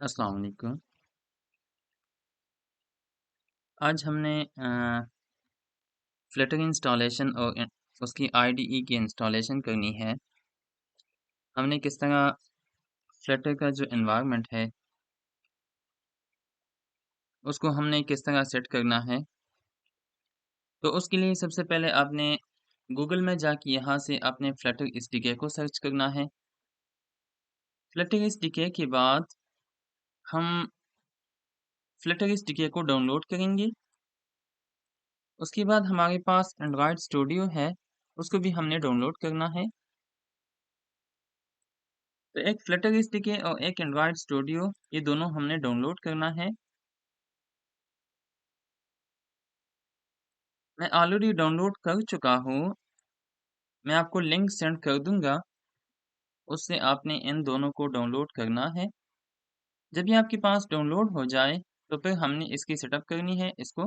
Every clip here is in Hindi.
अस्सलाम वालेकुम। आज हमने फ्लटर इंस्टॉलेशन और उसकी आईडीई की इंस्टॉलेशन करनी है। हमने किस तरह फ्लटर का जो एनवायरनमेंट है, उसको हमने किस तरह सेट करना है। तो उसके लिए सबसे पहले आपने गूगल में जाके यहाँ से आपने फ्लटर एसडीके को सर्च करना है। फ्लटर एसडीके के बाद हम फ्लटर एसडीके को डाउनलोड करेंगे। उसके बाद हमारे पास एंड्रॉयड स्टूडियो है, उसको भी हमने डाउनलोड करना है। तो एक फ्लटर एसडीके और एक एंड्रॉयड स्टूडियो ये दोनों हमने डाउनलोड करना है। मैं ऑलरेडी डाउनलोड कर चुका हूँ। मैं आपको लिंक सेंड कर दूंगा, उससे आपने इन दोनों को डाउनलोड करना है। जब ये आपके पास डाउनलोड हो जाए तो फिर हमने इसकी सेटअप करनी है, इसको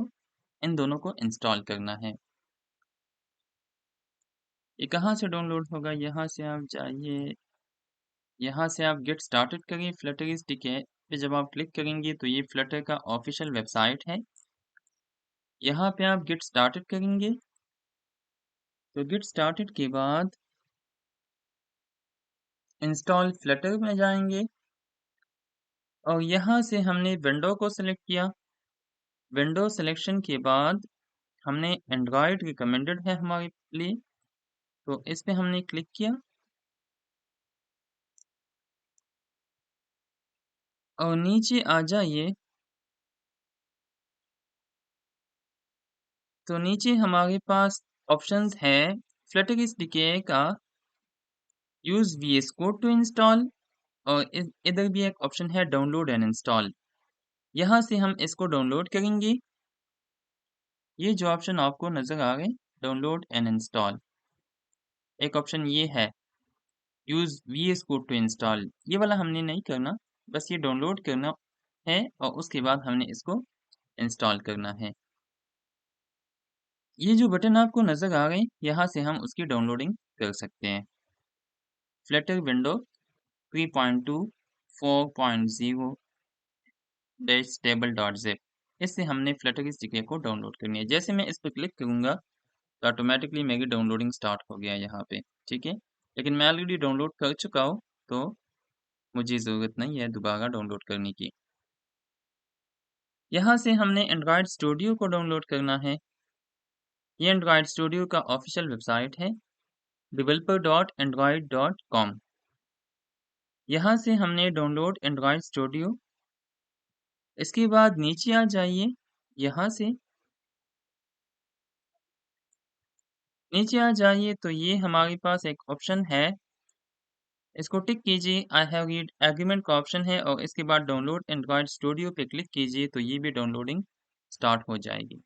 इन दोनों को इंस्टॉल करना है। ये कहाँ से डाउनलोड होगा? यहाँ से आप जाइए, यहाँ से आप गेट स्टार्टेड करिए। फ्लटर एसडीके पे जब आप क्लिक करेंगे तो ये फ्लटर का ऑफिशियल वेबसाइट है। यहाँ पे आप गेट स्टार्टेड करेंगे। तो गेट स्टार्टेड के बाद इंस्टॉल फ्लटर में जाएंगे और यहाँ से हमने विंडो को सिलेक्ट किया। विंडो सिलेक्शन के बाद हमने एंड्रॉयड रिकमेंडेड है हमारे लिए, तो इस पे हमने क्लिक किया और नीचे आ जाइए। तो नीचे हमारे पास ऑप्शंस है फ्लटर एसडीके का use VS code to install, और इधर भी एक ऑप्शन है डाउनलोड एंड इंस्टॉल। यहाँ से हम इसको डाउनलोड करेंगे। ये जो ऑप्शन आपको नजर आ रहे डाउनलोड एंड इंस्टॉल, एक ऑप्शन ये है use VS code to install, ये वाला हमने नहीं करना, बस ये डाउनलोड करना है और उसके बाद हमने इसको इंस्टॉल करना है। ये जो बटन आपको नजर आ रहे हैं, यहाँ से हम उसकी डाउनलोडिंग कर सकते हैं। फ्लटर विंडो 3.2 4.0 stable.zip, इससे हमने फ्लटर की स्टिकर को डाउनलोड करनी है। जैसे मैं इस पर क्लिक करूंगा तो ऑटोमेटिकली मेरी डाउनलोडिंग स्टार्ट हो गया यहाँ पे, ठीक है। लेकिन मैं ऑलरेडी डाउनलोड कर चुका हूँ, तो मुझे ज़रूरत नहीं है दोबारा डाउनलोड करने की। यहाँ से हमने एंड्रॉयड स्टूडियो को डाउनलोड करना है। ये एंड्रॉयड स्टूडियो का ऑफिशियल वेबसाइट है developer.android.com। यहाँ से हमने डाउनलोड एंड्रॉयड स्टूडियो, इसके बाद नीचे आ जाइए। यहाँ से नीचे आ जाइए तो ये हमारे पास एक ऑप्शन है, इसको टिक कीजिए। आई हैव रीड एग्रीमेंट का ऑप्शन है और इसके बाद डाउनलोड एंड्रॉयड स्टूडियो पे क्लिक कीजिए तो ये भी डाउनलोडिंग स्टार्ट हो जाएगी।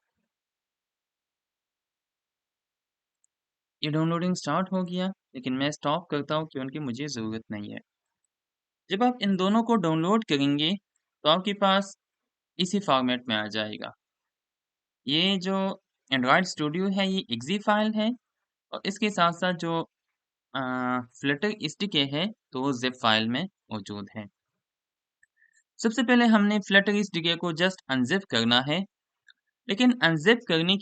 ये डाउनलोडिंग स्टार्ट हो गया, लेकिन मैं स्टॉप करता हूँ क्योंकि मुझे ज़रूरत नहीं है। जब आप इन दोनों को डाउनलोड करेंगे तो आपके पास इसी फॉर्मेट में आ जाएगा। ये जो एंड्रॉयड स्टूडियो है ये एक्जी फाइल है और इसके साथ साथ जो फ्लटर एसडीके है तो वो जिप फाइल में मौजूद है। सबसे पहले हमने फ्लटर एसडीके को जस्ट अनजिप करना है, लेकिन अनजिप करने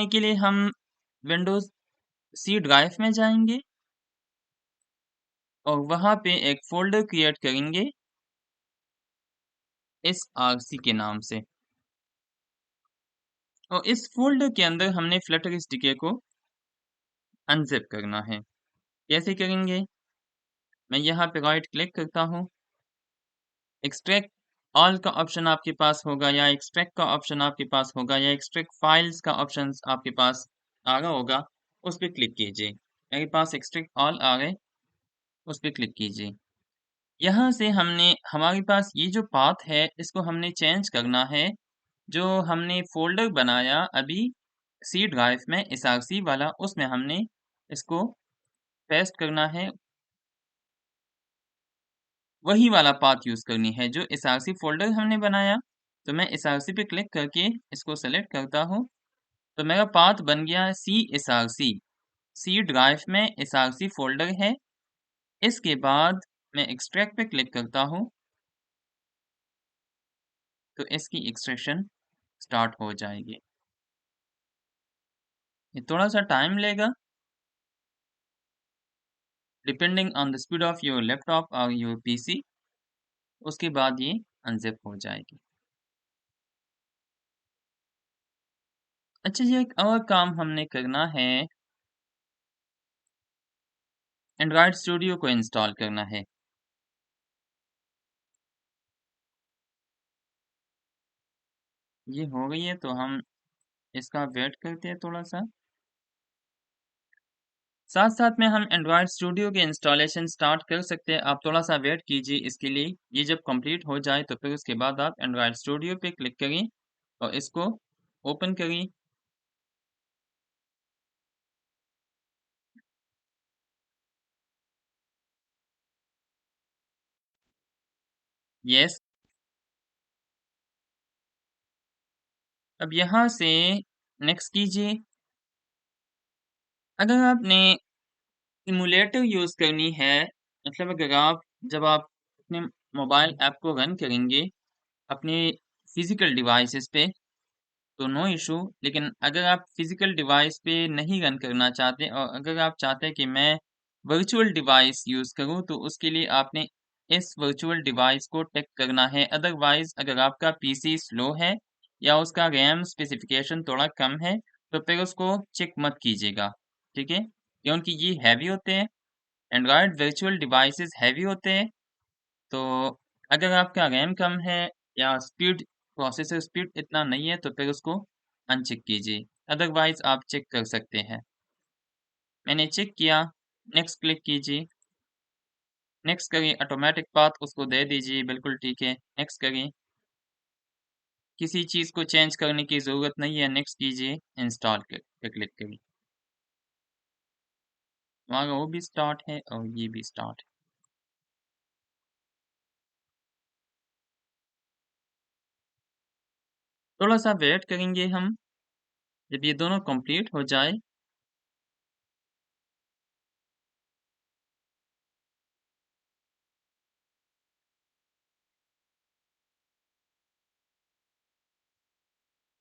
के लिए हम विंडोज सी ड्राइव में जाएंगे और वहां पे एक फोल्डर क्रिएट करेंगे इस आरसी के नाम से, और इस फोल्डर के अंदर हमने फ्लटर एसडीके को अनजिप करना है। कैसे करेंगे? मैं यहाँ पे राइट क्लिक करता हूँ, एक्सट्रैक्ट ऑल का ऑप्शन आपके पास होगा या एक्सट्रैक्ट का ऑप्शन आपके पास होगा या एक्सट्रैक्ट फाइल्स का ऑप्शन आपके पास आ रहा होगा, उस पर क्लिक कीजिए। मेरे पास एक्सट्रैक्ट ऑल आ गए, उस पर क्लिक कीजिए। यहाँ से हमने हमारे पास ये जो पाथ है इसको हमने चेंज करना है। जो हमने फोल्डर बनाया अभी सी ड्राइव में एसआरसी वाला, उसमें हमने इसको पेस्ट करना है। वही वाला पाथ यूज करनी है जो एसआरसी फोल्डर हमने बनाया। तो मैं एसआरसी पे क्लिक करके इसको सेलेक्ट करता हूँ, तो मेरा पाथ बन गया सी एसआरसी। सी ड्राइव में एसआरसी फोल्डर है, इसके बाद मैं एक्सट्रैक्ट पे क्लिक करता हूँ, तो इसकी एक्सट्रैक्शन स्टार्ट हो जाएगी। ये थोड़ा सा टाइम लेगा, depending on the speed of your laptop और योर पीसी। उसके बाद ये अनजिप हो जाएगी। अच्छा, ये एक और काम हमने करना है, एंड्रॉयड स्टूडियो को इंस्टॉल करना है। ये हो गई है, तो हम इसका वेट करते हैं थोड़ा सा। साथ साथ में हम एंड्रॉयड स्टूडियो के इंस्टॉलेशन स्टार्ट कर सकते हैं। आप थोड़ा सा वेट कीजिए इसके लिए। ये जब कंप्लीट हो जाए तो फिर उसके बाद आप एंड्रॉयड स्टूडियो पे क्लिक करें और इसको ओपन करें। यस। अब यहाँ से नेक्स्ट कीजिए। अगर आपने इमुलेटर यूज़ करनी है, मतलब अगर आप जब आप अपने मोबाइल ऐप को रन करेंगे अपने फिजिकल डिवाइसेस पे, तो नो इशू। लेकिन अगर आप फिजिकल डिवाइस पे नहीं रन करना चाहते और अगर आप चाहते हैं कि मैं वर्चुअल डिवाइस यूज़ करूँ, तो उसके लिए आपने इस वर्चुअल डिवाइस को टिक करना है। अदरवाइज अगर आपका पीसी स्लो है या उसका रैम स्पेसिफिकेशन थोड़ा कम है, तो फिर उसको चेक मत कीजिएगा, ठीक है? क्योंकि ये हैवी होते हैं, एंड्रॉयड वर्चुअल डिवाइसेस हैवी होते हैं। तो अगर आपका रैम कम है या स्पीड प्रोसेसर स्पीड इतना नहीं है, तो फिर उसको अनचेक कीजिए। अदरवाइज आप चेक कर सकते हैं। मैंने चेक किया, नेक्स्ट क्लिक कीजिए। नेक्स्ट करिए, ऑटोमेटिक पाथ उसको दे दीजिए, बिल्कुल ठीक है। नेक्स्ट करिए, किसी चीज़ को चेंज करने की ज़रूरत नहीं है। नेक्स्ट कीजिए, इंस्टॉल पे क्लिक करिए। वहाँ वो भी स्टार्ट है और ये भी स्टार्ट है। थोड़ा सा वेट करेंगे हम, जब ये दोनों कंप्लीट हो जाए।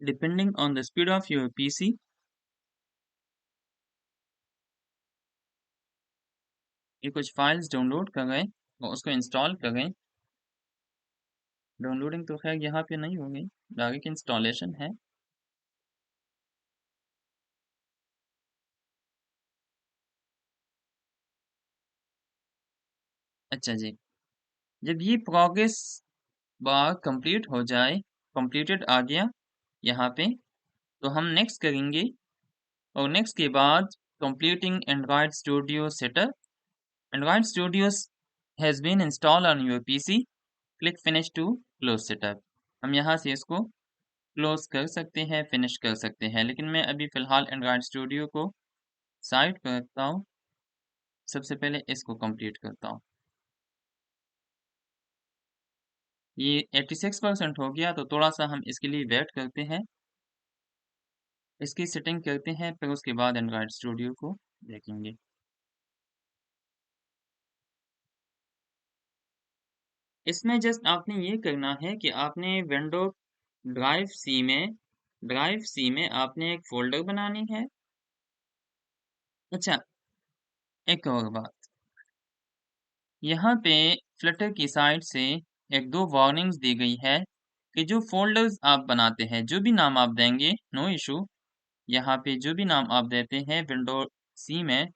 Depending on the speed of your PC, ये कुछ फाइल्स डाउनलोड कर रहे हैं और उसको इंस्टॉल कर रहे हैं। डाउनलोडिंग तो खैर यहाँ पे नहीं होगी, डायरेक्ट इंस्टॉलेशन है। अच्छा जी, जब ये प्रोग्रेस बार कंप्लीट हो जाए, कंप्लीटेड आ गया यहाँ पे, तो हम नेक्स्ट करेंगे और नेक्स्ट के बाद completing Android Studio setup. Android Studio has been install on your PC, click finish to close setup. हम यहाँ से इसको क्लोज कर सकते हैं, फिनिश कर सकते हैं, लेकिन मैं अभी फ़िलहाल एंड्रॉयड स्टूडियो को साइड पर रखता हूँ। सबसे पहले इसको कंप्लीट करता हूँ। ये 86% हो गया, तो थोड़ा-सा हम इसके लिए वेट करते हैं। इसकी सेटिंग करते हैं, फिर उसके बाद एंड्रॉयड स्टूडियो को देखेंगे। इसमें जस्ट आपने ये करना है कि आपने विंडो ड्राइव सी में आपने एक फ़ोल्डर बनानी है। अच्छा, एक और बात, यहाँ पे फ्लटर की साइड से 1-2 वार्निंग्स दी गई है कि जो फ़ोल्डर्स आप बनाते हैं, जो भी नाम आप देंगे, नो इश्यू। यहाँ पे जो भी नाम आप देते हैं विंडो सी में,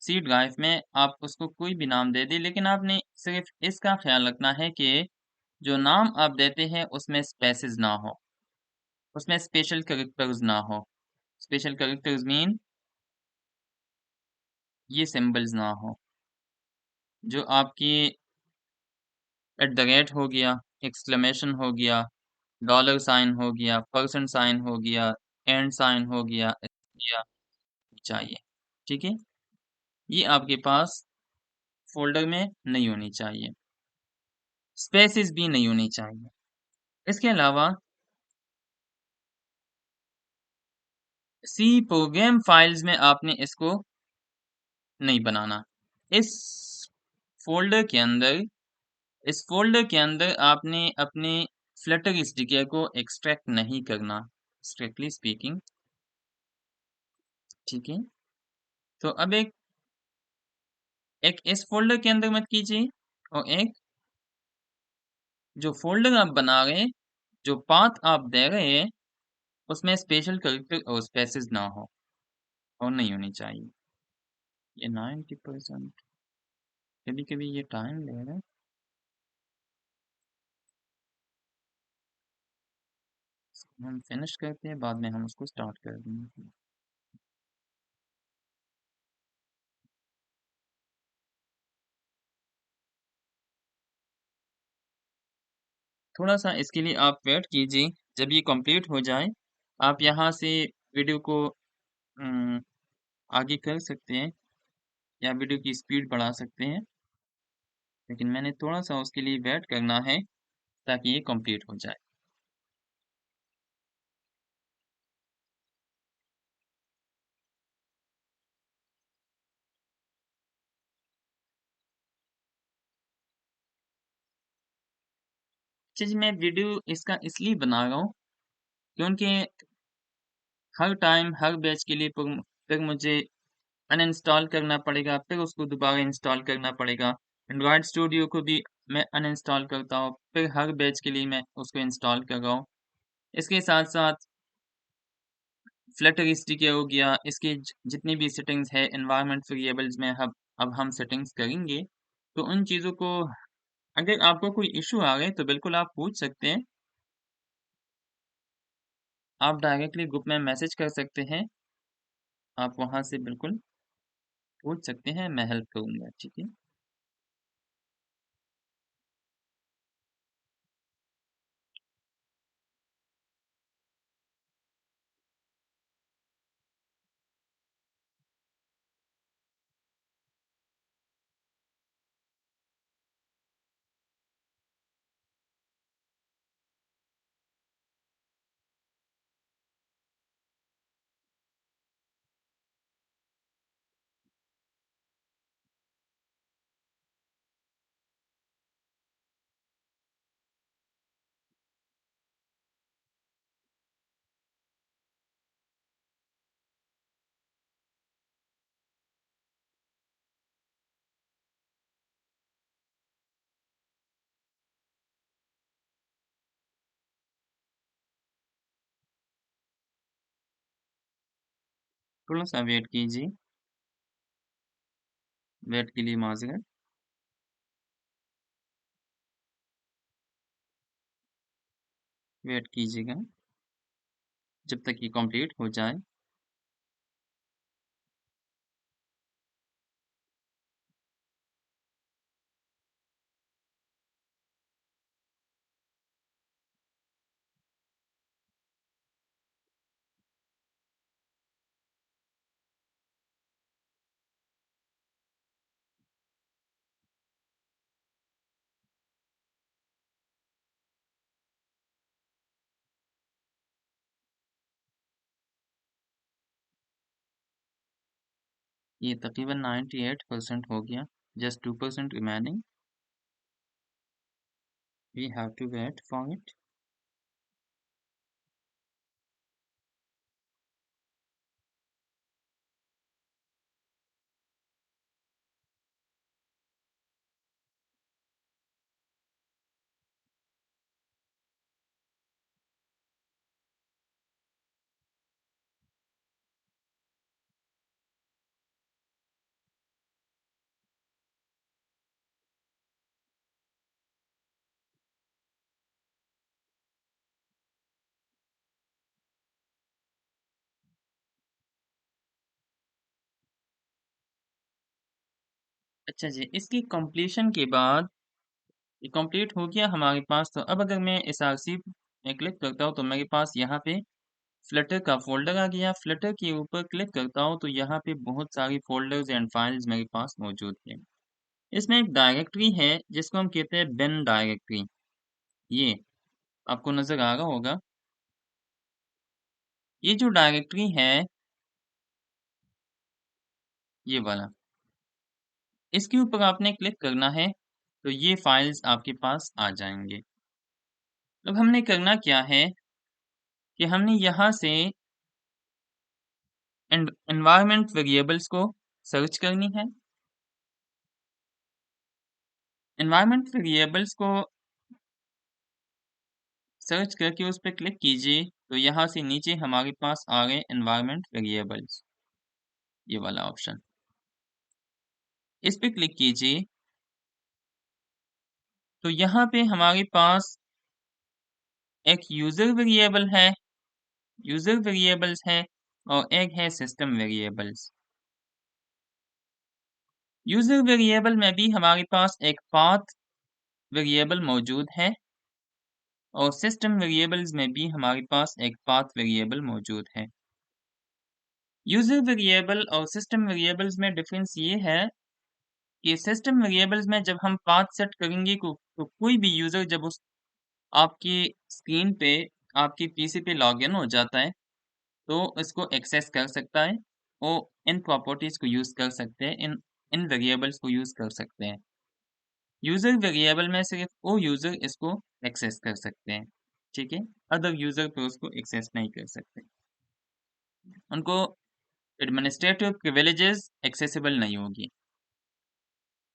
सी ड्राइव में, आप उसको कोई भी नाम दे दें, लेकिन आपने सिर्फ इसका ख्याल रखना है कि जो नाम आप देते हैं उसमें स्पेसेस ना हो, उसमें स्पेशल कैरेक्टर्स ना हो। स्पेशल कैरेक्टर्स मीन ये सिंबल्स ना हो, जो आपकी एट द रेट हो गया, एक्सक्लेमेशन हो गया, डॉलर साइन हो गया, परसेंट साइन हो गया, एंड साइन हो गया, या चाहिए, ठीक है? ये आपके पास फ़ोल्डर में नहीं होनी चाहिए। स्पेसेस भी नहीं होनी चाहिए। इसके अलावा सी प्रोग्राम फाइल्स में आपने इसको नहीं बनाना। इस फ़ोल्डर के अंदर इस फ़ोल्डर के अंदर आपने अपने फ्लटर एसडीके को एक्सट्रैक्ट नहीं करना, स्ट्रिक्टली स्पीकिंग, ठीक है? तो अब एक एक इस फ़ोल्डर के अंदर मत कीजिए और एक जो फ़ोल्डर आप बना रहे हैं, जो पाथ आप दे रहे हैं, उसमें स्पेशल कैरेक्टर और स्पेसेस ना हो और नहीं होनी चाहिए। ये 90% कभी-कभी ये टाइम ले रहा है। हम फिनिश करते हैं, बाद में हम उसको स्टार्ट कर देंगे। थोड़ा-सा इसके लिए आप वेट कीजिए, जब ये कंप्लीट हो जाए, आप यहाँ से वीडियो को उम, आगे कर सकते हैं या वीडियो की स्पीड बढ़ा सकते हैं, लेकिन मैंने थोड़ा-सा उसके लिए वेट करना है ताकि ये कंप्लीट हो जाए। अच्छा जी, मैं वीडियो इसका इसलिए बना रहा हूँ क्योंकि हर टाइम, हर बैच के लिए फिर मुझे अनइंस्टॉल करना पड़ेगा, फिर उसको दोबारा इंस्टॉल करना पड़ेगा। एंड्रॉयड स्टूडियो को भी मैं अनइंस्टॉल करता हूँ, फिर हर बैच के लिए मैं उसको इंस्टॉल कर रहा हूँ। इसके साथ-साथ फ्लटर एसडीके हो गया, इसकी जितनी भी सेटिंग्स है एनवायरनमेंट वेरिएबल्स में अब हम सेटिंग्स करेंगे। तो उन चीज़ों को अगर आपको कोई इश्यू आ गए तो बिल्कुल आप पूछ सकते हैं। आप डायरेक्टली ग्रुप में मैसेज कर सकते हैं। आप वहाँ से बिल्कुल पूछ सकते हैं, मैं हेल्प करूँगा, ठीक है? थोड़ा-सा वेट कीजिए, वेट के लिए माज़रत। वेट कीजिएगा जब तक ये कंप्लीट हो जाए। ये तकरीबन 98% हो गया, just 2% remaining. We have to wait for it. अच्छा जी, इसकी कंप्लीशन के बाद ये कंप्लीट हो गया हमारे पास, तो अब अगर मैं इस आरसी में क्लिक करता हूँ तो मेरे पास यहाँ पे फ्लटर का फ़ोल्डर आ गया। फ्लटर के ऊपर क्लिक करता हूँ तो यहाँ पे बहुत सारी फ़ोल्डर्स एंड फाइल्स मेरे पास मौजूद हैं। इसमें एक डायरेक्टरी है जिसको हम कहते हैं बिन डायरेक्टरी। ये आपको नज़र आ रहा होगा। ये जो डायरेक्टरी है, ये वाला, इसके ऊपर आपने क्लिक करना है तो ये फाइल्स आपके पास आ जाएंगे। अब हमने करना क्या है कि हमने यहाँ से एनवायरनमेंट वेरिएबल्स को सर्च करनी है। एनवायरनमेंट वेरिएबल्स को सर्च करके उस पर क्लिक कीजिए तो यहाँ से नीचे हमारे पास आ गए एनवायरनमेंट वेरिएबल्स, ये वाला ऑप्शन, इस पे क्लिक कीजिए तो यहाँ पे हमारे पास एक यूजर वेरिएबल है, यूजर वेरिएबल्स है और एक है सिस्टम वेरिएबल्स। यूजर वेरिएबल में भी हमारे पास एक पाथ वेरिएबल मौजूद है और सिस्टम वेरिएबल्स में भी हमारे पास एक पाथ वेरिएबल मौजूद है। यूजर वेरिएबल और सिस्टम वेरिएबल्स में डिफरेंस ये है कि सिस्टम वेरिएबल्स में जब हम पाथ सेट करेंगे तो कोई भी यूजर जब उस आपकी स्क्रीन पे आपकी पीसी पे लॉगिन हो जाता है तो इसको एक्सेस कर सकता है और इन प्रॉपर्टीज को यूज कर सकते हैं, इन इन वेरिएबल्स को यूज कर सकते हैं। यूजर वेरिएबल में सिर्फ वो यूजर इसको एक्सेस कर सकते हैं, ठीक है, अदर यूजर तो उसको एक्सेस नहीं कर सकते, उनको एडमिनिस्ट्रेटिव प्रिविलेजेस एक्सेसिबल नहीं होगी।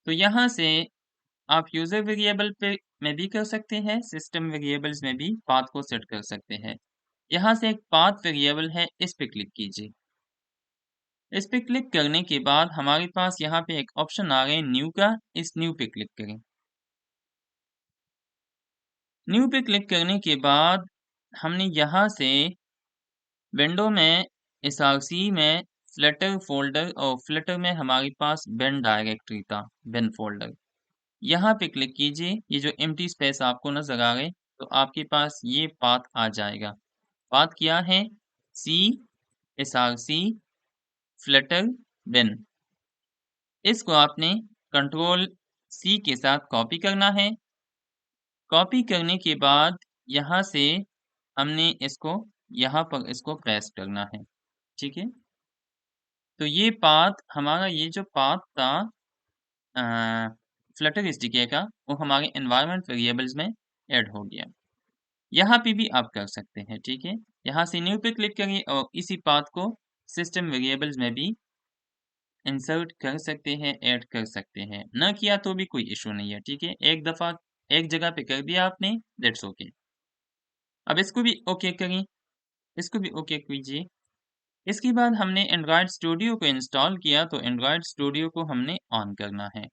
तो यहाँ से आप यूजर वेरिएबल पे में भी कर सकते हैं, सिस्टम वेरिएबल्स में भी पाथ को सेट कर सकते हैं। यहाँ से एक पाथ वेरिएबल है, इस पे क्लिक कीजिए। इस पे क्लिक करने के बाद हमारे पास यहाँ पे एक ऑप्शन आ गए न्यू का, इस न्यू पे क्लिक करें। न्यू पे क्लिक करने के बाद हमने यहाँ से विंडो में SRC में फ्लटर फोल्डर और फ्लटर में हमारे पास बिन डायरेक्टरी था, बिन फोल्डर, यहाँ पे क्लिक कीजिए। ये जो एम्प्टी स्पेस आपको नजर आ रहे तो आपके पास ये पाथ आ जाएगा। पाथ क्या है? C SRC फ्लटर बिन। इसको आपने कंट्रोल C के साथ कॉपी करना है। कॉपी करने के बाद यहाँ से हमने इसको यहाँ पर इसको पेस्ट करना है, ठीक है। तो ये पाथ हमारा, ये जो पाथ था फ्लटर एसडीके का, वो हमारे एनवायरनमेंट वेरिएबल्स में ऐड हो गया। यहाँ पे भी आप कर सकते हैं, ठीक है। यहाँ से न्यू पे क्लिक करिए और इसी पाथ को सिस्टम वेरिएबल्स में भी इंसर्ट कर सकते हैं, ऐड कर सकते हैं। न किया तो भी कोई इशू नहीं है, ठीक है। एक दफा एक जगह पे कर दिया आपने, दैट्स ओके। अब इसको भी ओके करिए, इसको भी ओके कीजिए। इसके बाद हमने एंड्रॉयड स्टूडियो को इंस्टॉल किया तो एंड्रॉयड स्टूडियो को हमने ऑन करना है,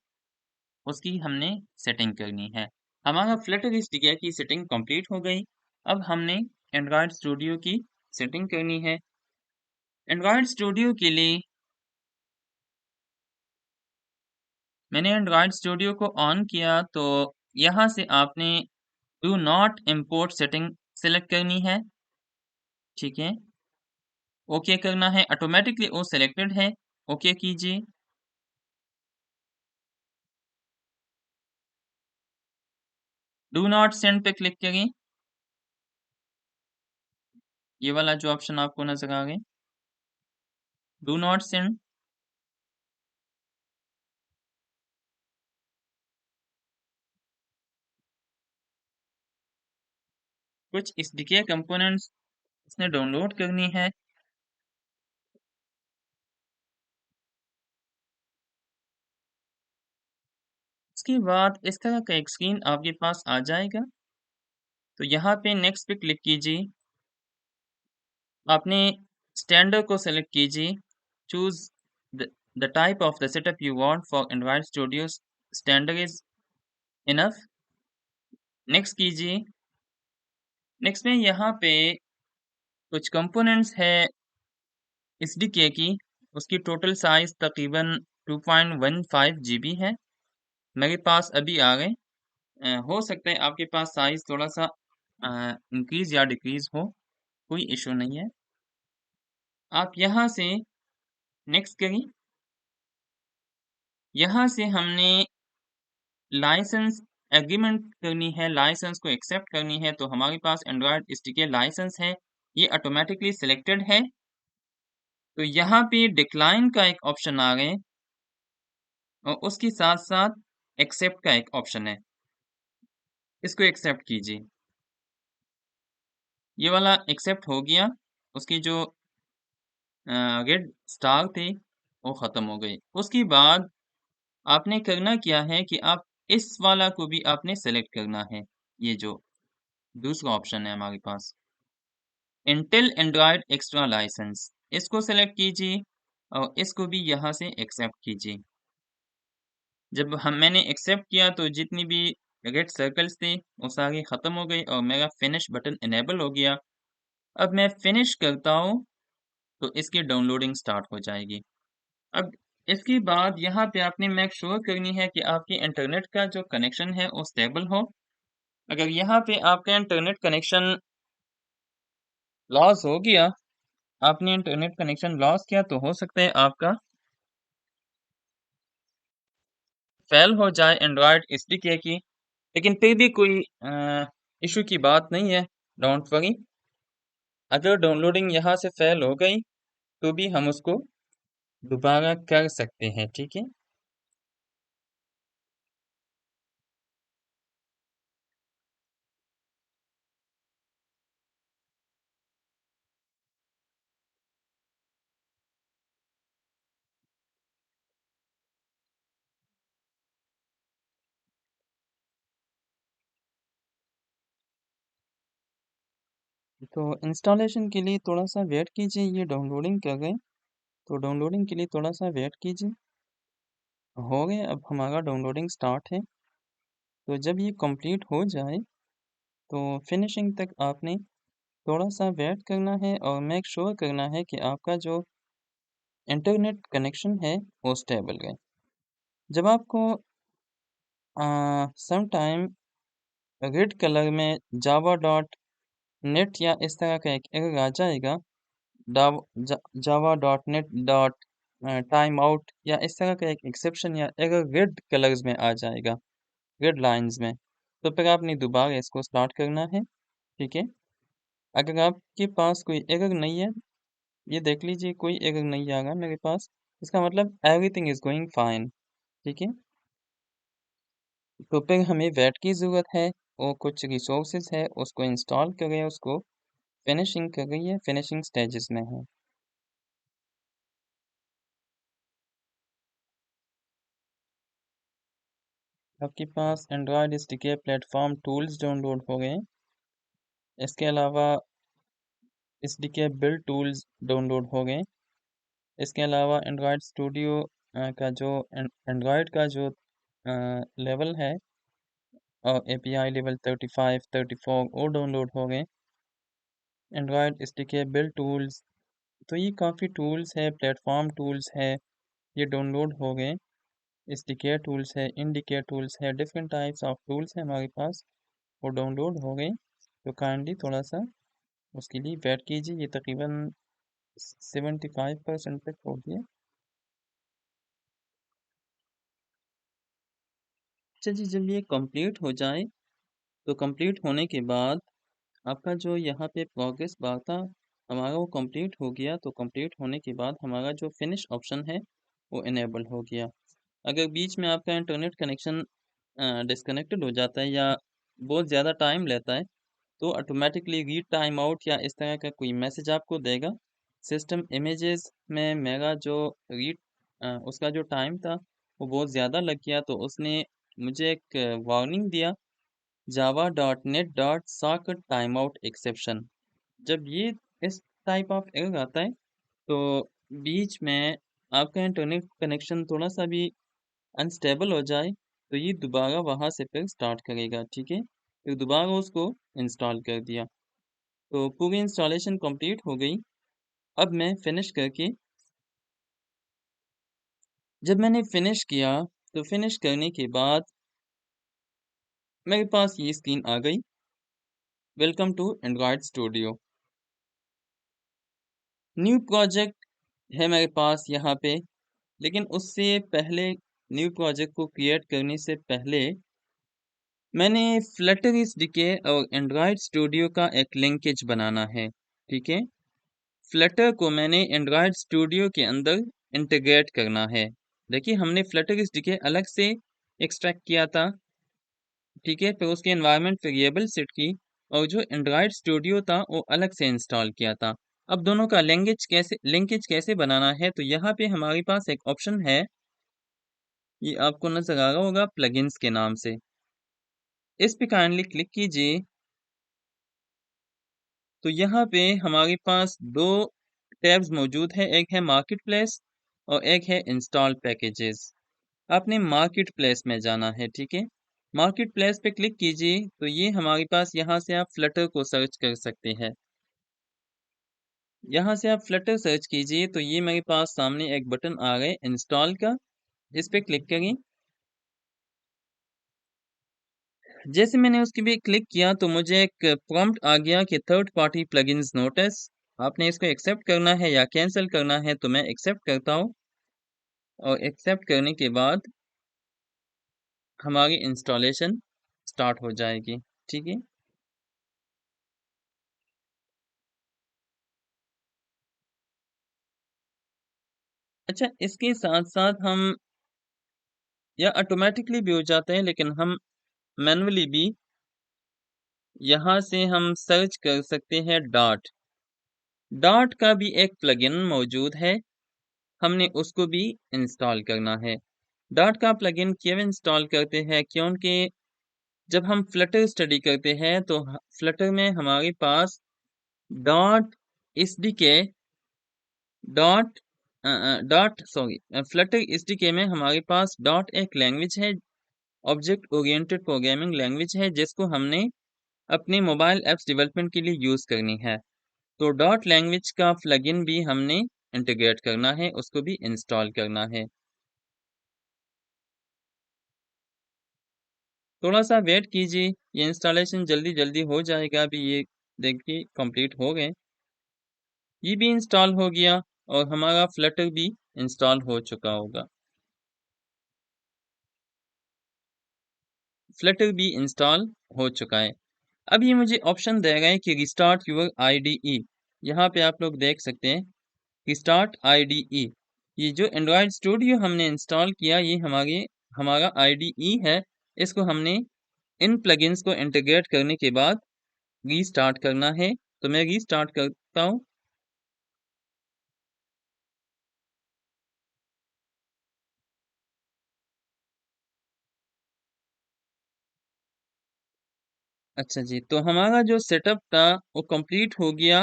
उसकी हमने सेटिंग करनी है। हमारा फ्लटर एसडीके की सेटिंग कंप्लीट हो गई। अब हमने एंड्रॉयड स्टूडियो की सेटिंग करनी है। एंड्रॉयड स्टूडियो के लिए मैंने एंड्रॉयड स्टूडियो को ऑन किया तो यहाँ से आपने do not import setting select करनी है, ठीक है। ओके करना है, ऑटोमेटिकली वो सिलेक्टेड है, ओके कीजिए। डू नॉट सेंड पे क्लिक करें, ये वाला जो ऑप्शन आपको नजर आ गए, डू नॉट सेंड। कुछ एसडीके कंपोनेंट्स इसने डाउनलोड करनी है। इसके बाद इस तरह का एक स्क्रीन आपके पास आ जाएगा। तो यहाँ पे नेक्स्ट पे क्लिक कीजिए, आपने स्टैंडर्ड को सेलेक्ट कीजिए, choose the type of the setup you want for Android studio, standard is enough, next कीजिए। नेक्स्ट में यहाँ पे कुछ कंपोनेंट्स है एसडीके की, उसकी टोटल साइज तकरीबन 2.15 GB है, मेरे पास अभी आ गए। हो सकता है आपके पास साइज थोड़ा सा इंक्रीज या डिक्रीज हो, कोई इशू नहीं है। आप यहाँ से नेक्स्ट करें। यहाँ से हमने लाइसेंस एग्रीमेंट करनी है, लाइसेंस को एक्सेप्ट करनी है। तो हमारे पास एंड्रॉयड एसडीके लाइसेंस है, ये ऑटोमेटिकली सिलेक्टेड है। तो यहाँ पे डिक्लाइन का एक ऑप्शन आ गए, और उसके साथ-साथ एक्सेप्ट का एक ऑप्शन है, इसको एक्सेप्ट कीजिए। ये वाला एक्सेप्ट हो गया, उसकी जो रेड स्टार थी, वो ख़त्म हो गई। उसके बाद आपने करना क्या है कि आप इस वाला को भी आपने सेलेक्ट करना है, ये जो दूसरा ऑप्शन है हमारे पास, इंटेल एंड्रॉयड एक्स्ट्रा लाइसेंस, इसको सेलेक्ट कीजिए और इसको भी यहाँ से एक्सेप्ट कीजिए। जब मैंने एक्सेप्ट किया तो जितनी भी रेड सर्कल्स थे, वो सारी ख़त्म हो गई और मेरा फिनिश बटन इनेबल हो गया। अब मैं फिनिश करता हूँ, तो इसकी डाउनलोडिंग स्टार्ट हो जाएगी। अब इसके बाद यहाँ पे आपने मेक श्योर करनी है कि आपके इंटरनेट का जो कनेक्शन है वो स्टेबल हो। अगर यहाँ पे आपका इंटरनेट कनेक्शन लॉस हो गया, आपने इंटरनेट कनेक्शन लॉस किया तो हो सकता है आपका फेल हो जाए एंड्रॉयड एसडीके की, लेकिन फिर भी कोई इशू की बात नहीं है, डोंट वरी। अगर डाउनलोडिंग यहाँ से फेल हो गई तो भी हम उसको दोबारा कर सकते हैं, ठीक है। तो इंस्टॉलेशन के लिए थोड़ा सा वेट कीजिए, ये डाउनलोडिंग कर गए, तो डाउनलोडिंग के लिए थोड़ा सा वेट कीजिए। हो गया, अब हमारा डाउनलोडिंग स्टार्ट है। तो जब ये कंप्लीट हो जाए तो फिनिशिंग तक आपने थोड़ा सा वेट करना है और मेक श्योर करना है कि आपका जो इंटरनेट कनेक्शन है वो स्टेबल है। जब आपको सम टाइम रेड कलर में जावा डॉट नेट या इस तरह का एक एरर आ जाएगा, Java dot net dot time out या इस तरह का एक एक्सेप्शन या एरर रेड कलर्स में आ जाएगा, रेड लाइंस में, तो फिर आपने दोबारा इसको स्टार्ट करना है, ठीक है। अगर आपके पास कोई एरर नहीं है, ये देख लीजिए कोई एरर नहीं आ रहा मेरे पास, इसका मतलब एवरीथिंग इज गोइंग फाइन, ठीक है। तो फिर हमें वेट की ज़रूरत है और कुछ रिसोर्सेज है उसको इंस्टॉल करें, उसको फिनिशिंग कर रही है, फिनिशिंग स्टेजेस में है। आपके पास Android SDK platform tools download हो गए, इसके अलावा एसडीके बिल्ड टूल्स डाउनलोड हो गए, इसके अलावा एंड्रॉयड स्टूडियो का जो एंड्रॉयड का जो लेवल है और एपीआई लेवल 35 34 वो डाउनलोड हो गए, एंड्रॉयड एसडीके बिल्ड टूल्स, तो ये काफ़ी टूल्स है, प्लेटफॉर्म टूल्स है, ये डाउनलोड हो गए। एसडीके टूल्स है, इंडिके टूल्स है, डिफरेंट टाइप्स ऑफ टूल्स है हमारे पास, वो डाउनलोड हो गए। तो काइंडली थोड़ा सा उसके लिए वेट कीजिए, ये तकरीबन 75% तक हो गया। अच्छा जी, जब ये कंप्लीट हो जाए तो कंप्लीट होने के बाद आपका जो यहाँ पे प्रोग्रेस बार था हमारा वो कंप्लीट हो गया। तो कंप्लीट होने के बाद हमारा जो फिनिश ऑप्शन है वो इनेबल हो गया। अगर बीच में आपका इंटरनेट कनेक्शन डिस्कनेक्टेड हो जाता है या बहुत ज़्यादा टाइम लेता है तो ऑटोमेटिकली रीड टाइम आउट या इस तरह का कोई मैसेज आपको देगा। सिस्टम इमेजेस में मेरा जो रीड उसका जो टाइम था वो बहुत ज़्यादा लग गया, तो उसने मुझे एक वार्निंग दिया, Java dot net dot socket time out exception. जब ये इस टाइप ऑफ एरर आता है तो बीच में आपका इंटरनेट कनेक्शन थोड़ा सा भी अनस्टेबल हो जाए तो ये दोबारा वहाँ से फिर स्टार्ट करेगा, ठीक है। फिर दोबारा उसको इंस्टॉल कर दिया, तो पूरी इंस्टॉलेशन कंप्लीट हो गई। अब मैं फिनिश करके, जब मैंने फिनिश किया तो फिनिश करने के बाद मेरे पास ये स्क्रीन आ गई, welcome to Android Studio. New project है मेरे पास यहाँ पे, लेकिन उससे पहले, न्यू प्रोजेक्ट को क्रिएट करने से पहले मैंने फ्लटर एसडीके और एंड्रॉयड स्टूडियो का एक लिंकेज बनाना है, ठीक है। फ्लटर को मैंने एंड्रॉयड स्टूडियो के अंदर इंटीग्रेट करना है। देखिए हमने फ्लटर एसडीके अलग से एक्सट्रैक्ट किया था, ठीक है, फिर उसके एनवायरनमेंट वेरिएबल सेट की और जो एंड्रॉयड स्टूडियो था वो अलग से इंस्टॉल किया था। अब दोनों का लिंकेज कैसे बनाना है, तो यहाँ पे हमारे पास एक ऑप्शन है, ये आपको नजर आ रहा होगा प्लगइन्स के नाम से। इस पे काइंडली क्लिक कीजिए। तो यहाँ पे हमारे पास दो टैब्स मौजूद है, एक है मार्केट प्लेस और एक है इंस्टॉल पैकेजेस। आपने मार्केट प्लेस में जाना है, ठीक है। मार्केट प्लेस पे क्लिक कीजिए तो ये हमारे पास यहाँ से आप फ्लटर को सर्च कर सकते हैं। यहाँ से आप फ्लटर सर्च कीजिए तो ये मेरे पास सामने एक बटन आ गए इंस्टॉल का, इस पे क्लिक करें। जैसे मैंने उसके भी क्लिक किया तो मुझे एक प्रॉम्प्ट आ गया कि थर्ड पार्टी प्लगइन्स नोटिस। आपने इसको एक्सेप्ट करना है या कैंसिल करना है, तो मैं एक्सेप्ट करता हूँ और एक्सेप्ट करने के बाद हमारी इंस्टॉलेशन स्टार्ट हो जाएगी, ठीक है। अच्छा, इसके साथ साथ हम या ऑटोमेटिकली भी हो जाते हैं, लेकिन हम मैन्युअली भी यहाँ से हम सर्च कर सकते हैं डॉट। डॉट का भी एक प्लगइन मौजूद है, हमने उसको भी इंस्टॉल करना है। डॉट का प्लगइन क्यों इंस्टॉल करते हैं, क्योंकि जब हम फ्लटर स्टडी करते हैं तो फ्लटर में हमारे पास dot SDK dot dot sorry Flutter SDK में हमारे पास डॉट एक लैंग्वेज है, ऑब्जेक्ट ओरिएंटेड प्रोग्रामिंग लैंग्वेज है, जिसको हमने अपने मोबाइल ऐप्स डेवलपमेंट के लिए यूज करनी है। तो डॉट लैंग्वेज का प्लगइन भी हमने इंटीग्रेट करना है, उसको भी इंस्टॉल करना है। थोड़ा सा वेट कीजिए, ये इंस्टॉलेशन जल्दी जल्दी हो जाएगा। अभी ये देखिए कंप्लीट हो गए, ये भी इंस्टॉल हो गया और हमारा फ्लटर भी इंस्टॉल हो चुका होगा। फ्लटर भी इंस्टॉल हो चुका है। अब ये मुझे ऑप्शन दे रहा है कि रिस्टार्ट यूर आईडीई। यहाँ पे आप लोग देख सकते हैं रिस्टार्ट आईडीई। ये जो एंड्रॉयड स्टूडियो हमने इंस्टॉल किया, ये हमारा आईडीई है। इसको हमने इन प्लगइन्स को इंटीग्रेट करने के बाद रीस्टार्ट करना है। तो मैं रीस्टार्ट करता हूँ। अच्छा जी, तो हमारा जो सेटअप था वो कंप्लीट हो गया।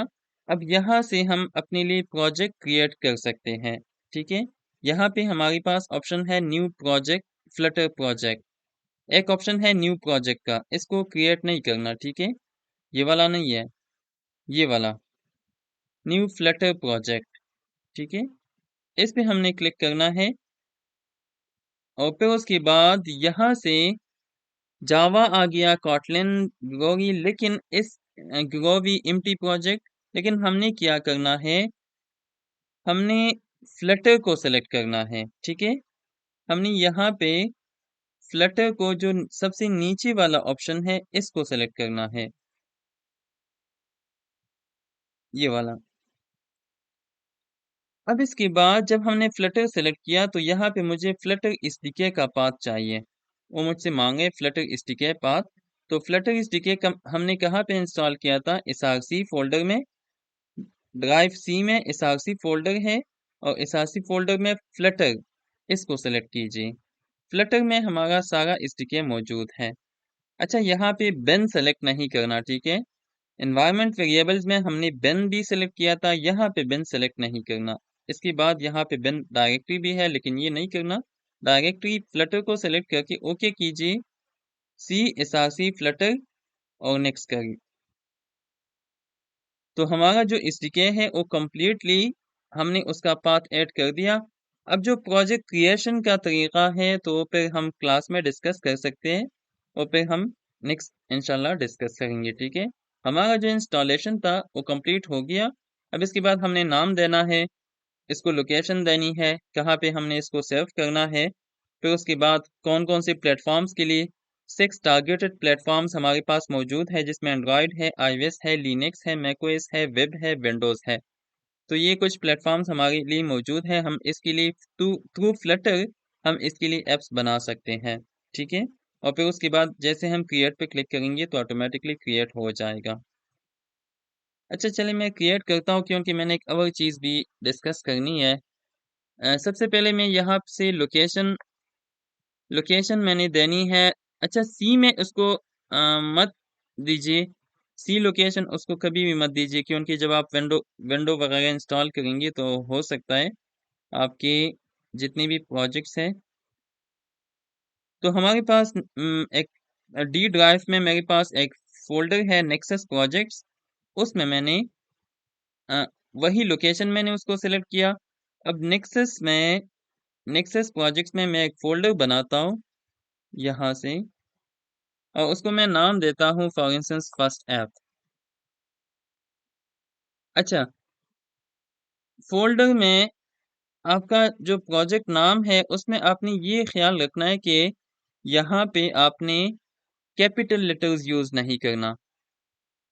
अब यहाँ से हम अपने लिए प्रोजेक्ट क्रिएट कर सकते हैं, ठीक है। यहाँ पे हमारे पास ऑप्शन है न्यू प्रोजेक्ट, फ्लटर प्रोजेक्ट। एक ऑप्शन है न्यू प्रोजेक्ट का, इसको क्रिएट नहीं करना, ठीक है। ये वाला नहीं है, ये वाला न्यू फ्लटर प्रोजेक्ट, ठीक है। इस पे हमने क्लिक करना है और फिर उसके बाद यहाँ से जावा आ गया, कॉटलिन, ग्लोरी, लेकिन इस ग्लोरी एम्प्टी प्रोजेक्ट, लेकिन हमने क्या करना है, हमने फ्लटर को सेलेक्ट करना है, ठीक है। हमने यहाँ पे फ्लटर को जो सबसे नीचे वाला ऑप्शन है इसको सेलेक्ट करना है, ये वाला। अब इसके बाद जब हमने फ्लटर सेलेक्ट किया तो यहाँ पे मुझे फ्लटर एसडीके का पाथ चाहिए। वो मुझसे मांगे फ्लटर एसडीके पाथ। तो फ्लटर एसडीके का हमने कहाँ पे इंस्टॉल किया था, एसआरसी फोल्डर में, ड्राइव सी में एसआरसी फोल्डर है और एसआरसी फोल्डर में फ्लटर, इसको सेलेक्ट कीजिए। फ्लटर में हमारा सारा एसडीके मौजूद है। अच्छा, यहाँ पे बेन सेलेक्ट नहीं करना, ठीक है। एनवायरनमेंट वेरिएबल्स में हमने बेन भी सिलेक्ट किया था, यहाँ पे बेन सेलेक्ट नहीं करना। इसके बाद यहाँ पे बेन डायरेक्टरी भी है, लेकिन ये नहीं करना। डायरेक्टरी फ्लटर को सेलेक्ट करके ओके कीजिए, C S R C Flutter और नेक्स्ट करिए। तो हमारा जो एसडीके है वो कम्प्लीटली हमने उसका पाथ ऐड कर दिया। अब जो प्रोजेक्ट क्रिएशन का तरीका है तो वो फिर हम क्लास में डिस्कस कर सकते हैं और फिर हम नेक्स्ट इंशाल्लाह डिस्कस करेंगे, ठीक है। हमारा जो इंस्टॉलेशन था वो कंप्लीट हो गया। अब इसके बाद हमने नाम देना है, इसको लोकेशन देनी है, कहाँ पे हमने इसको सेव करना है। फिर उसके बाद कौन कौन से प्लेटफॉर्म्स के लिए 6 टारगेटेड प्लेटफॉर्म्स हमारे पास मौजूद है, जिसमें एंड्रॉयड है, आईओएस है, लिनक्स है, मैकओएस है, वेब है, विंडोज है। तो ये कुछ प्लेटफॉर्म्स हमारे लिए मौजूद हैं। हम इसके लिए थ्रू फ्लटर हम इसके लिए ऐप्स बना सकते हैं, ठीक है। और फिर उसके बाद जैसे हम क्रिएट पे क्लिक करेंगे तो ऑटोमेटिकली क्रिएट हो जाएगा। अच्छा चलिए मैं क्रिएट करता हूँ क्योंकि मैंने एक और चीज़ भी डिस्कस करनी है। सबसे पहले मैं यहाँ से लोकेशन लोकेशन मैंने देनी है। अच्छा सी में उसको मत दीजिए। सी लोकेशन उसको कभी भी मत दीजिए क्योंकि जब आप विंडो विंडो वगैरह इंस्टॉल करेंगे तो हो सकता है आपके जितने भी प्रोजेक्ट्स हैं तो हमारे पास एक डी ड्राइव में मेरे पास एक फोल्डर है नेक्सस प्रोजेक्ट्स। उसमें मैंने अ, वही लोकेशन मैंने उसको सेलेक्ट किया। अब नेक्सस प्रोजेक्ट्स में मैं एक फोल्डर बनाता हूँ यहाँ से और उसको मैं नाम देता हूँ फॉर इंस्टेंस फर्स्ट ऐप। अच्छा फोल्डर में आपका जो प्रोजेक्ट नाम है उसमें आपने ये ख्याल रखना है कि यहाँ पे आपने कैपिटल लेटर्स यूज नहीं करना।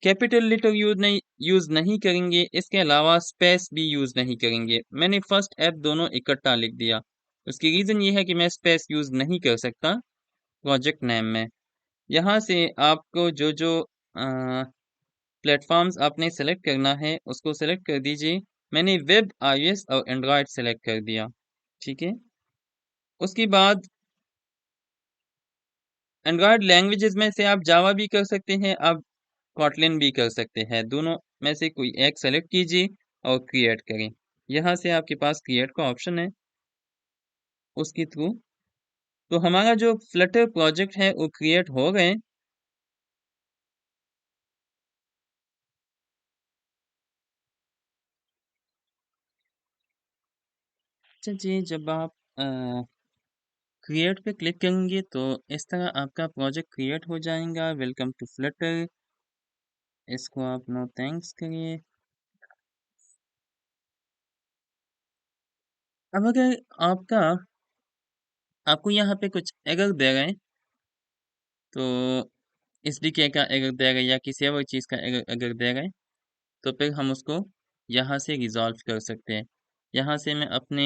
कैपिटल लेटर यूज नहीं करेंगे, इसके अलावा स्पेस भी यूज नहीं करेंगे। मैंने फर्स्ट ऐप दोनों इकट्ठा लिख दिया। उसकी रीजन ये है कि मैं स्पेस यूज नहीं कर सकता प्रोजेक्ट नेम में। यहाँ से आपको जो जो प्लेटफॉर्म्स आपने सेलेक्ट करना है उसको सेलेक्ट कर दीजिए। मैंने वेब, आईओएस और एंड्रॉयड सेलेक्ट कर दिया, ठीक है। उसके बाद एंड्रॉयड लैंग्वेजेस में से आप जावा भी कर सकते हैं, आप कॉटलिन भी कर सकते हैं। दोनों में से कोई एक सेलेक्ट कीजिए और क्रिएट करें। यहाँ से आपके पास क्रिएट का ऑप्शन है उसके थ्रू। तो हमारा जो फ्लटर प्रोजेक्ट है वो क्रिएट हो गए। अच्छा जी जब आप क्रिएट पे क्लिक करेंगे तो इस तरह आपका प्रोजेक्ट क्रिएट हो जाएगा। वेलकम टू फ्लटर, इसको आप नो थैंक्स करिए। अब अगर आपका आपको यहाँ पे कुछ एरर दे रहे हैं तो एसडीके का एरर दे रहे हैं या किसी और चीज़ का एरर अगर दे रहे हैं तो फिर हम उसको यहाँ से रिजॉल्व कर सकते हैं। यहाँ से मैं अपने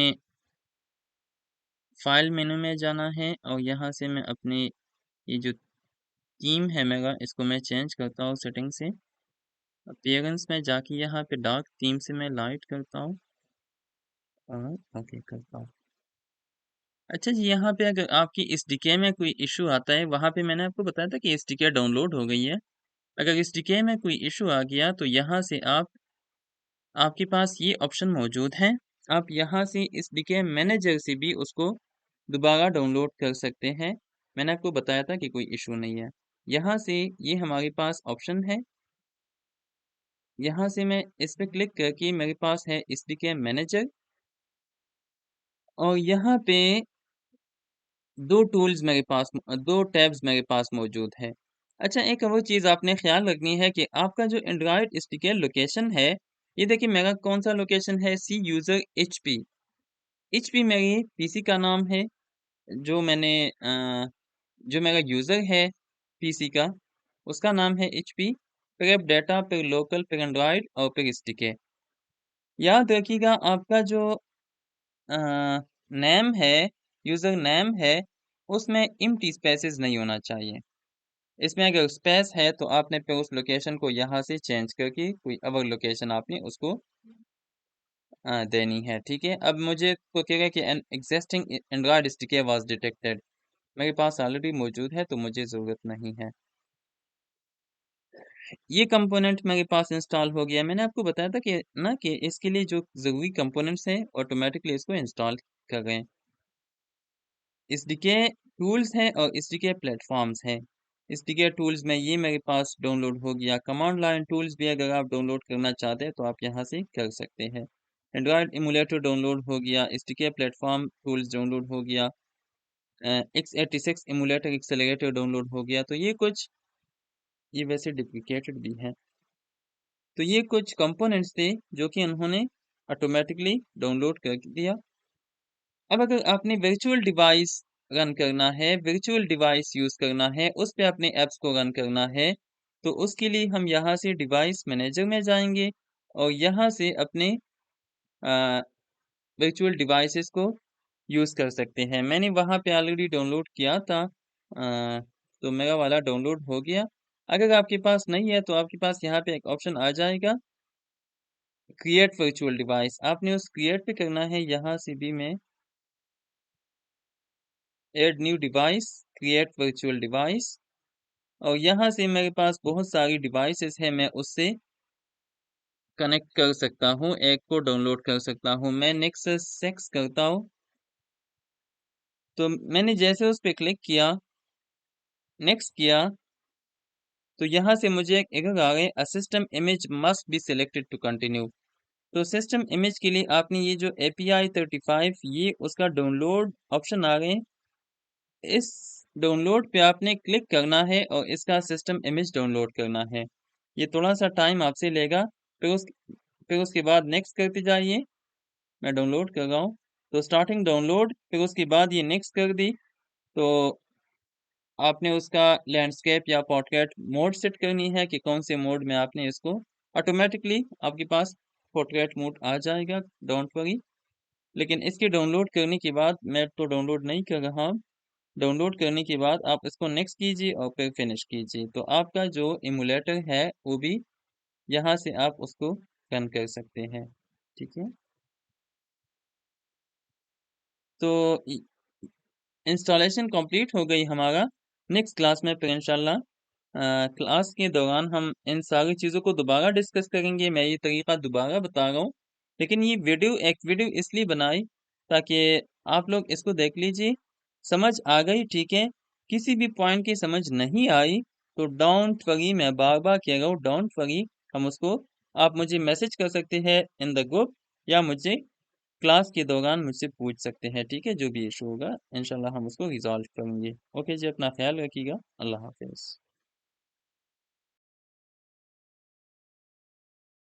फाइल मेनू में जाना है और यहाँ से मैं अपने ये जो थीम है मेरा इसको मैं चेंज करता हूँ सेटिंग से। अपीयरेंस में जाके यहाँ पे डार्क थीम से मैं लाइट करता हूँ और ओके करता हूँ। अच्छा जी यहाँ पे अगर आपकी एसडीके में कोई इशू आता है, वहाँ पे मैंने आपको बताया था कि एसडीके डाउनलोड हो गई है। अगर एसडीके में कोई इशू आ गया तो यहाँ से आपके पास ये ऑप्शन मौजूद है। आप यहाँ से एसडीके मैनेजर से भी उसको दोबारा डाउनलोड कर सकते हैं। मैंने आपको बताया था कि कोई इशू नहीं है। यहाँ से ये हमारे पास ऑप्शन है। यहाँ से मैं इस पे क्लिक करके मेरे पास है एसडीके मैनेजर और यहाँ पे दो टैब्स मेरे पास मौजूद है। अच्छा एक और चीज़ आपने ख्याल रखनी है कि आपका जो एंड्रॉयड स्टिकर लोकेशन है, ये देखिए मेरा कौन सा लोकेशन है, सी यूज़र एचपी। एचपी मेरी पीसी का नाम है। जो मैंने जो मेरा यूज़र है पीसी का उसका नाम है एचपी। फिर अब डेटा, फिर लोकल, फिर एंड्रॉयड और फिर स्टिकर। याद रखिएगा आपका जो नेम है, यूज़र नेम है, उसमें एम्प्टी स्पेसेस नहीं होना चाहिए। इसमें अगर स्पेस है तो आपने फिर उस लोकेशन को यहाँ से चेंज करके कोई और लोकेशन आपने उसको देनी है, ठीक है। अब मुझे तो कहेगा कि an existing Android sticker was detected. मेरे पास ऑलरेडी मौजूद है तो मुझे ज़रूरत नहीं है। ये कंपोनेंट मेरे पास इंस्टॉल हो गया। मैंने आपको बताया था कि ना कि इसके लिए जो ज़रूरी कंपोनेंट्स हैं ऑटोमेटिकली इसको इंस्टॉल कर रहे हैं। एसडीके टूल्स हैं और एसडीके प्लेटफॉर्म्स हैं। एसडीके टूल्स में ये मेरे पास डाउनलोड हो गया। कमांड लाइन टूल्स भी अगर आप डाउनलोड करना चाहते हैं तो आप यहाँ से कर सकते हैं। एंड्रॉयड इमुलेटर डाउनलोड हो गया। एसडीके प्लेटफॉर्म टूल्स डाउनलोड हो गया। x86 इमुलेटर एक्सेलरेटर डाउनलोड हो गया। तो ये वैसे डुप्लीकेटेड भी है। तो ये कुछ कंपोनेंट्स थे जो कि उन्होंने ऑटोमेटिकली डाउनलोड कर दिया। अब अगर आपने वर्चुअल डिवाइस रन करना है, वर्चुअल डिवाइस यूज़ करना है, उस पे अपने ऐप्स को रन करना है, तो उसके लिए हम यहाँ से डिवाइस मैनेजर में जाएँगे और यहाँ से अपने वर्चुअल डिवाइसेस को यूज़ कर सकते हैं। मैंने वहाँ पे ऑलरेडी डाउनलोड किया था, तो मेरा वाला डाउनलोड हो गया। अगर आपके पास नहीं है तो आपके पास यहाँ पे एक ऑप्शन आ जाएगा क्रिएट वर्चुअल डिवाइस। आपने उस क्रिएट पे करना है, यहाँ से भी मैं add new device, create virtual device, और यहाँ से मेरे पास बहुत सारी डिवाइसेस है, मैं उससे कनेक्ट कर सकता हूँ, एक को डाउनलोड कर सकता हूँ। मैं नेक्सस 6 करता हूँ, तो मैंने जैसे उस पे क्लिक किया, नेक्स्ट किया, तो यहाँ से मुझे एक एरर आ गई, a system image must be selected to continue. तो सिस्टम इमेज के लिए आपने ये जो API 35 ये उसका डाउनलोड ऑप्शन आ गए, इस डाउनलोड पे आपने क्लिक करना है और इसका सिस्टम इमेज डाउनलोड करना है। ये थोड़ा सा टाइम आपसे लेगा, फिर उसके बाद नेक्स्ट करते जाइए। मैं डाउनलोड कर रहा हूँ, तो स्टार्टिंग डाउनलोड, फिर उसके बाद ये नेक्स्ट कर दी, तो आपने उसका लैंडस्केप या पोर्ट्रेट मोड सेट करनी है कि कौन से मोड में आपने इसको, ऑटोमेटिकली आपके पास पोर्ट्रेट मोड आ जाएगा, डोंट वरी। लेकिन इसके डाउनलोड करने के बाद, मैं तो डाउनलोड नहीं कर रहा हूँ, डाउनलोड करने के बाद आप इसको नेक्स्ट कीजिए और फिर फिनिश कीजिए, तो आपका जो इमुलेटर है वो भी यहाँ से आप उसको रन कर सकते हैं। ठीक है, तो इंस्टॉलेशन कंप्लीट हो गई हमारा। नेक्स्ट क्लास में फिर इंशाल्लाह क्लास के दौरान हम इन सारी चीज़ों को दोबारा डिस्कस करेंगे। मैं ये तरीका दोबारा बता रहा हूँ, लेकिन ये एक वीडियो इसलिए बनाई ताकि आप लोग इसको देख लीजिए, समझ आ गई, ठीक है। किसी भी पॉइंट की समझ नहीं आई तो डोंट वरी, मैं बार बार कह रहा हूँ, डोंट वरी, हम उसको, आप मुझे मैसेज कर सकते हैं इन द ग्रुप, या मुझे क्लास के दौरान मुझसे पूछ सकते हैं, ठीक है। जो भी इशू होगा इंशाल्लाह हम उसको रिजॉल्व करेंगे। ओके जी, अपना ख्याल रखिएगा। अल्लाह हाफिज़।